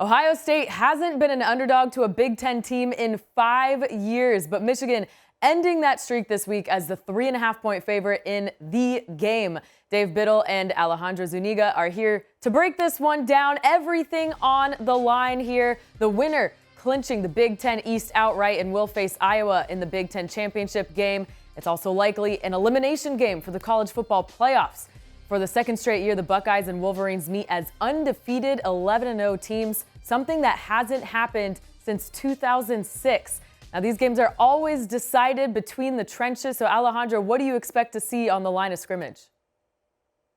Ohio State hasn't been an underdog to a Big Ten team in 5 years, but Michigan ending that streak this week as the 3.5-point favorite in the game. Dave Biddle and Alejandro Zuniga are here to break this one down. Everything on the line here. The winner clinching the Big Ten East outright and will face Iowa in the Big Ten championship game. It's also likely an elimination game for the college football playoffs. For the second straight year, the Buckeyes and Wolverines meet as undefeated 11-0 teams, something that hasn't happened since 2006. Now, these games are always decided between the trenches. So, Alejandro, what do you expect to see on the line of scrimmage?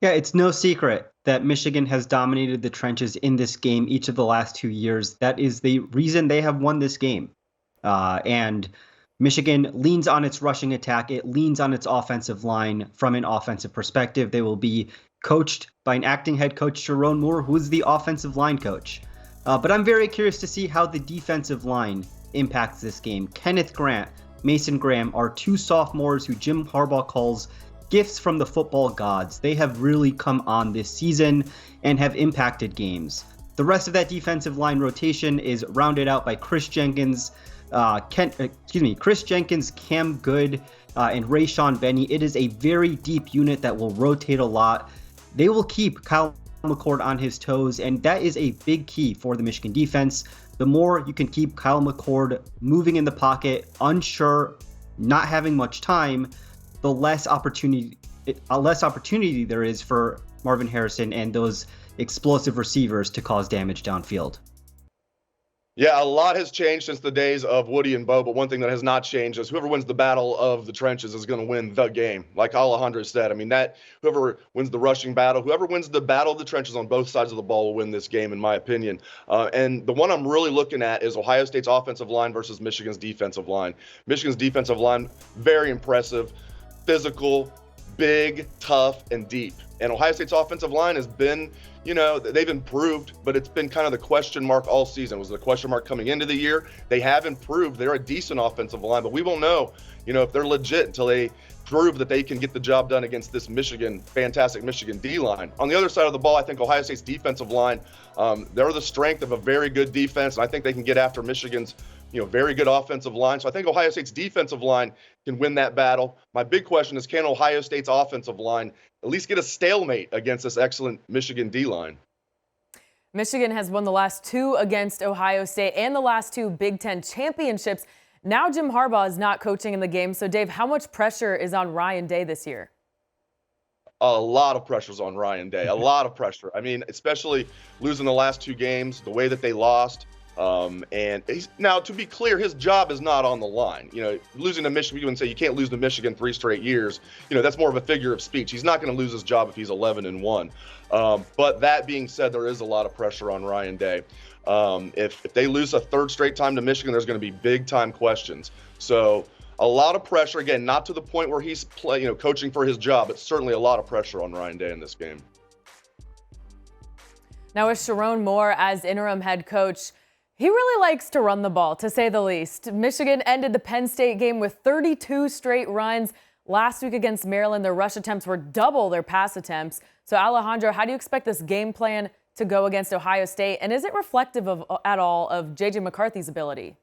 Yeah, it's no secret that Michigan has dominated the trenches in this game each of the last 2 years. That is the reason they have won this game. And Michigan leans on its rushing attack. It leans on its offensive line from an offensive perspective. They will be coached by an acting head coach, Sherrone Moore, who is the offensive line coach. But I'm very curious to see how the defensive line impacts this game. Kenneth Grant, Mason Graham are two sophomores who Jim Harbaugh calls gifts from the football gods. They have really come on this season and have impacted games. The rest of that defensive line rotation is rounded out by Chris Jenkins, Cam Good, and Rayshawn Benny. It is a very deep unit that will rotate a lot. They will keep Kyle McCord on his toes, and that is a big key for the Michigan defense. The more you can keep Kyle McCord moving in the pocket, unsure, not having much time, the less opportunity there is for Marvin Harrison and those explosive receivers to cause damage downfield. Yeah, a lot has changed since the days of Woody and Bo, but one thing that has not changed is whoever wins the battle of the trenches is going to win the game. Like Alejandro said, I mean, that whoever wins the rushing battle, whoever wins the battle of the trenches on both sides of the ball will win this game, in my opinion. And the one I'm really looking at is Ohio State's offensive line versus Michigan's defensive line. Michigan's defensive line, very impressive, physical, big, tough, and deep. And Ohio State's offensive line has been, they've improved, but it's been kind of the question mark all season. It was the question mark coming into the year. They have improved. They're a decent offensive line, but we won't know, if they're legit until they prove that they can get the job done against this fantastic Michigan D-line. On the other side of the ball, I think Ohio State's defensive line, they're the strength of a very good defense, and I think they can get after Michigan's very good offensive line. So I think Ohio State's defensive line can win that battle. My big question is, can Ohio State's offensive line at least get a stalemate against this excellent Michigan D-line? Michigan has won the last 2 against Ohio State and the last 2 Big Ten championships. Now Jim Harbaugh is not coaching in the game. So, Dave, how much pressure is on Ryan Day this year? A lot of pressure's on Ryan Day. A lot of pressure. I mean, especially losing the last 2 games, the way that they lost. And now, to be clear, his job is not on the line. Losing to Michigan, you can say you can't lose to Michigan 3 straight years. That's more of a figure of speech. He's not going to lose his job if he's 11-1. But that being said, there is a lot of pressure on Ryan Day. If they lose a 3rd straight time to Michigan, there's going to be big time questions. So a lot of pressure, again, not to the point where he's coaching for his job, but certainly a lot of pressure on Ryan Day in this game. Now, with Sherrone Moore as interim head coach, he really likes to run the ball, to say the least. Michigan ended the Penn State game with 32 straight runs. Last week against Maryland, their rush attempts were double their pass attempts. So, Alejandro, how do you expect this game plan to go against Ohio State? And is it reflective at all of J.J. McCarthy's ability?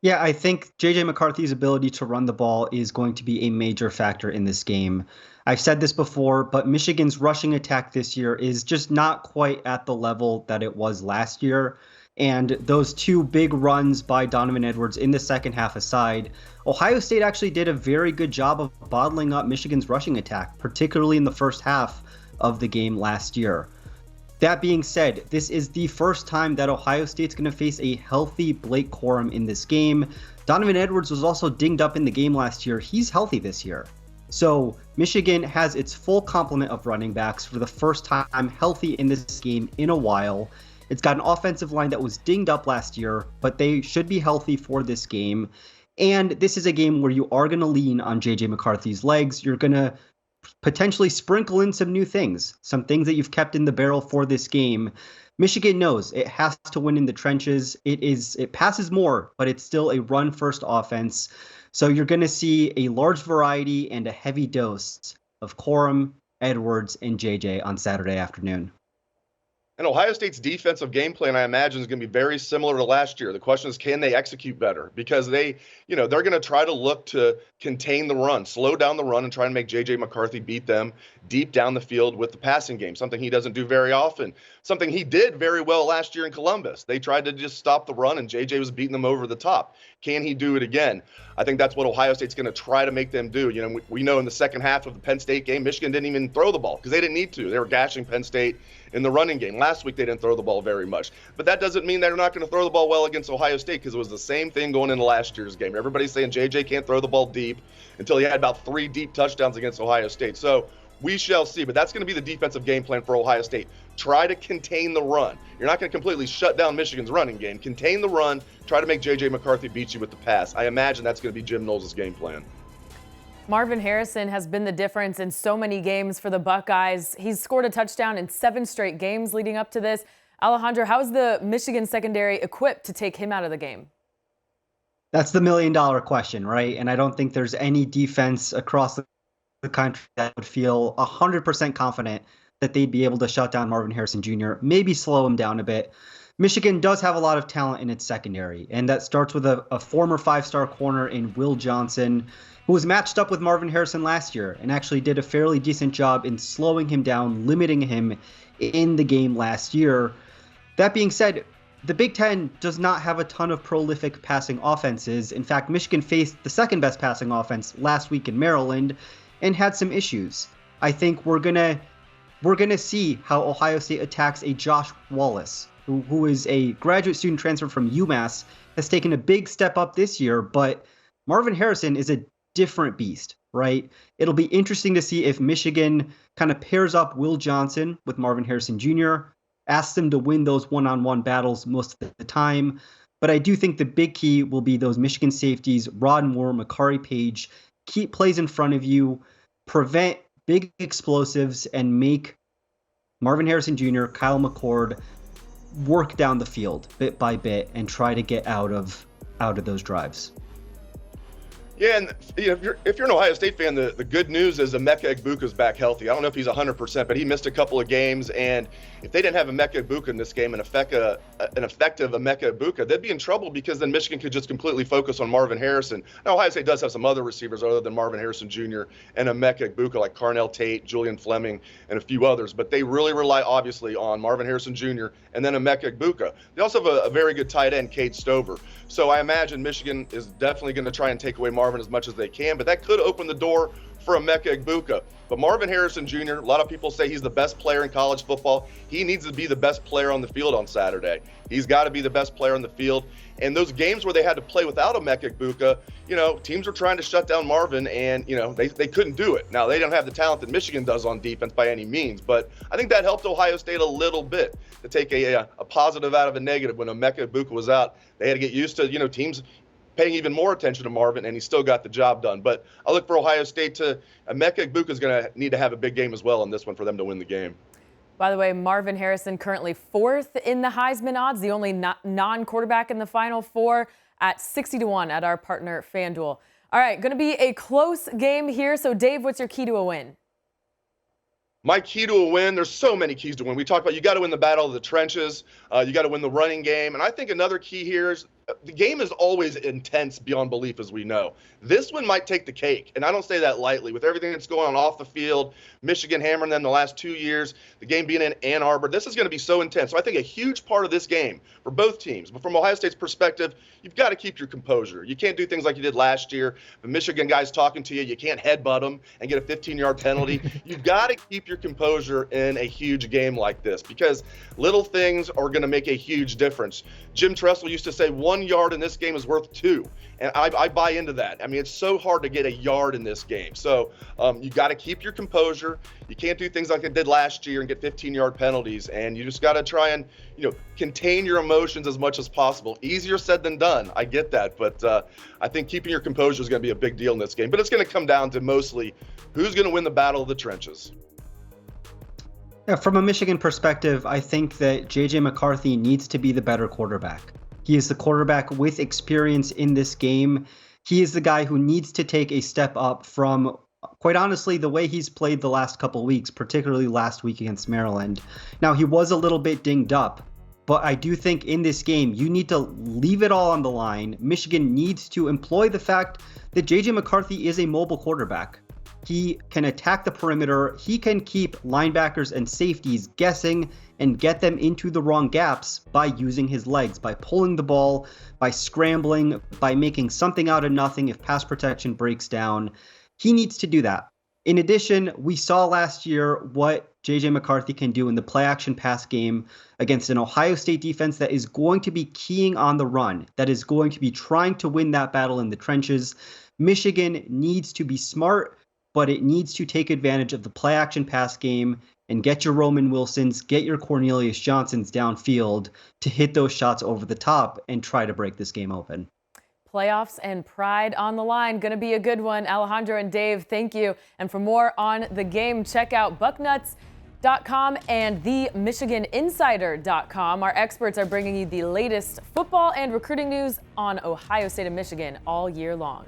Yeah, I think J.J. McCarthy's ability to run the ball is going to be a major factor in this game. I've said this before, but Michigan's rushing attack this year is just not quite at the level that it was last year. And those 2 big runs by Donovan Edwards in the second half aside, Ohio State actually did a very good job of bottling up Michigan's rushing attack, particularly in the first half of the game last year. That being said, this is the first time that Ohio State's going to face a healthy Blake Corum in this game. Donovan Edwards was also dinged up in the game last year. He's healthy this year. So Michigan has its full complement of running backs for the first time healthy in this game in a while. It's got an offensive line that was dinged up last year, but they should be healthy for this game. And this is a game where you are going to lean on J.J. McCarthy's legs. You're going to potentially sprinkle in some new things, some things that you've kept in the barrel for this game. Michigan knows it has to win in the trenches. It passes more, but it's still a run-first offense. So you're going to see a large variety and a heavy dose of Corum, Edwards, and JJ on Saturday afternoon. And Ohio State's defensive game plan, I imagine, is going to be very similar to last year. The question is, can they execute better? Because they're going to try to look to contain the run, slow down the run, and try and make J.J. McCarthy beat them deep down the field with the passing game, something he doesn't do very often, something he did very well last year in Columbus. They tried to just stop the run, and J.J. was beating them over the top. Can he do it again? I think that's what Ohio State's going to try to make them do. We know in the second half of the Penn State game, Michigan didn't even throw the ball because they didn't need to. They were gashing Penn State in the running game. Last week, they didn't throw the ball very much. But that doesn't mean they're not going to throw the ball well against Ohio State, because it was the same thing going into last year's game. Everybody's saying J.J. can't throw the ball deep until he had about 3 deep touchdowns against Ohio State. So we shall see. But that's going to be the defensive game plan for Ohio State. Try to contain the run. You're not going to completely shut down Michigan's running game. Contain the run. Try to make J.J. McCarthy beat you with the pass. I imagine that's going to be Jim Knowles' game plan. Marvin Harrison has been the difference in so many games for the Buckeyes. He's scored a touchdown in 7 straight games leading up to this. Alejandro, how is the Michigan secondary equipped to take him out of the game? That's the $1 million question, right? And I don't think there's any defense across the country that would feel 100% confident that they'd be able to shut down Marvin Harrison Jr., maybe slow him down a bit. Michigan does have a lot of talent in its secondary, and that starts with a former 5-star corner in Will Johnson, who was matched up with Marvin Harrison last year and actually did a fairly decent job in slowing him down, limiting him in the game last year. That being said, the Big Ten does not have a ton of prolific passing offenses. In fact, Michigan faced the second best passing offense last week in Maryland and had some issues. I think we're gonna see how Ohio State attacks a Josh Wallace, who is a graduate student transfer from UMass, has taken a big step up this year, but Marvin Harrison is a different beast, right? It'll be interesting to see if Michigan kind of pairs up Will Johnson with Marvin Harrison Jr., asks them to win those one-on-one battles most of the time. But I do think the big key will be those Michigan safeties, Rod Moore, Makari Page, keep plays in front of you, prevent big explosives, and make Marvin Harrison Jr., Kyle McCord work down the field bit by bit and try to get out of those drives. Yeah, and if you're an Ohio State fan, the good news is Emeka Egbuka's back healthy. I don't know if he's 100%, but he missed a couple of games, and if they didn't have Emeka Egbuka in this game, an effective Emeka Egbuka, they'd be in trouble, because then Michigan could just completely focus on Marvin Harrison. Now, Ohio State does have some other receivers other than Marvin Harrison Jr. and Emeka Egbuka, like Carnell Tate, Julian Fleming, and a few others, but they really rely, obviously, on Marvin Harrison Jr. and then Emeka Egbuka. They also have a very good tight end, Cade Stover. So I imagine Michigan is definitely going to try and take away Marvin as much as they can, but that could open the door for Emeka Egbuka. But Marvin Harrison Jr., a lot of people say he's the best player in college football. He needs to be the best player on the field on Saturday. He's got to be the best player on the field. And those games where they had to play without Emeka Egbuka, teams were trying to shut down Marvin, and, they couldn't do it. Now, they don't have the talent that Michigan does on defense by any means, but I think that helped Ohio State a little bit to take a positive out of a negative. When Emeka Egbuka was out, they had to get used to, teams paying even more attention to Marvin, and he still got the job done. But I look for Ohio State to Emeka Egbuka is going to need to have a big game as well in this one for them to win the game. By the way, Marvin Harrison currently 4th in the Heisman odds, the only non-quarterback in the Final Four, at 60-1 at our partner FanDuel. All right, going to be a close game here. So, Dave, what's your key to a win? My key to a win, there's so many keys to win. We talked about you got to win the battle of the trenches. You got to win the running game. And I think another key here is the game is always intense beyond belief, as we know. This one might take the cake, and I don't say that lightly. With everything that's going on off the field, Michigan hammering them the last 2 years, the game being in Ann Arbor, this is going to be so intense. So I think a huge part of this game for both teams, but from Ohio State's perspective, you've got to keep your composure. You can't do things like you did last year. The Michigan guy's talking to you, you can't headbutt them and get a 15-yard penalty. You've got to keep your composure in a huge game like this, because little things are going to make a huge difference. Jim Tressel used to say 1 yard in this game is worth 2. And I buy into that. I mean, it's so hard to get a yard in this game. So you got to keep your composure. You can't do things like they did last year and get 15-yard penalties. And you just got to try and, contain your emotions as much as possible. Easier said than done. I get that. But I think keeping your composure is going to be a big deal in this game. But it's going to come down to mostly who's going to win the battle of the trenches. Yeah, from a Michigan perspective, I think that J.J. McCarthy needs to be the better quarterback. He is the quarterback with experience in this game. He is the guy who needs to take a step up from quite honestly, the way he's played the last couple weeks, particularly last week against Maryland. Now, he was a little bit dinged up, but I do think in this game, you need to leave it all on the line. Michigan needs to employ the fact that J.J. McCarthy is a mobile quarterback. He can attack the perimeter. He can keep linebackers and safeties guessing and get them into the wrong gaps by using his legs, by pulling the ball, by scrambling, by making something out of nothing if pass protection breaks down. He needs to do that. In addition, we saw last year what J.J. McCarthy can do in the play-action pass game against an Ohio State defense that is going to be keying on the run, that is going to be trying to win that battle in the trenches. Michigan needs to be smart, but it needs to take advantage of the play-action pass game and get your Roman Wilsons, get your Cornelius Johnsons downfield to hit those shots over the top and try to break this game open. Playoffs and pride on the line. Going to be a good one. Alejandro and Dave, thank you. And for more on the game, check out bucknuts.com and themichiganinsider.com. Our experts are bringing you the latest football and recruiting news on Ohio State and Michigan all year long.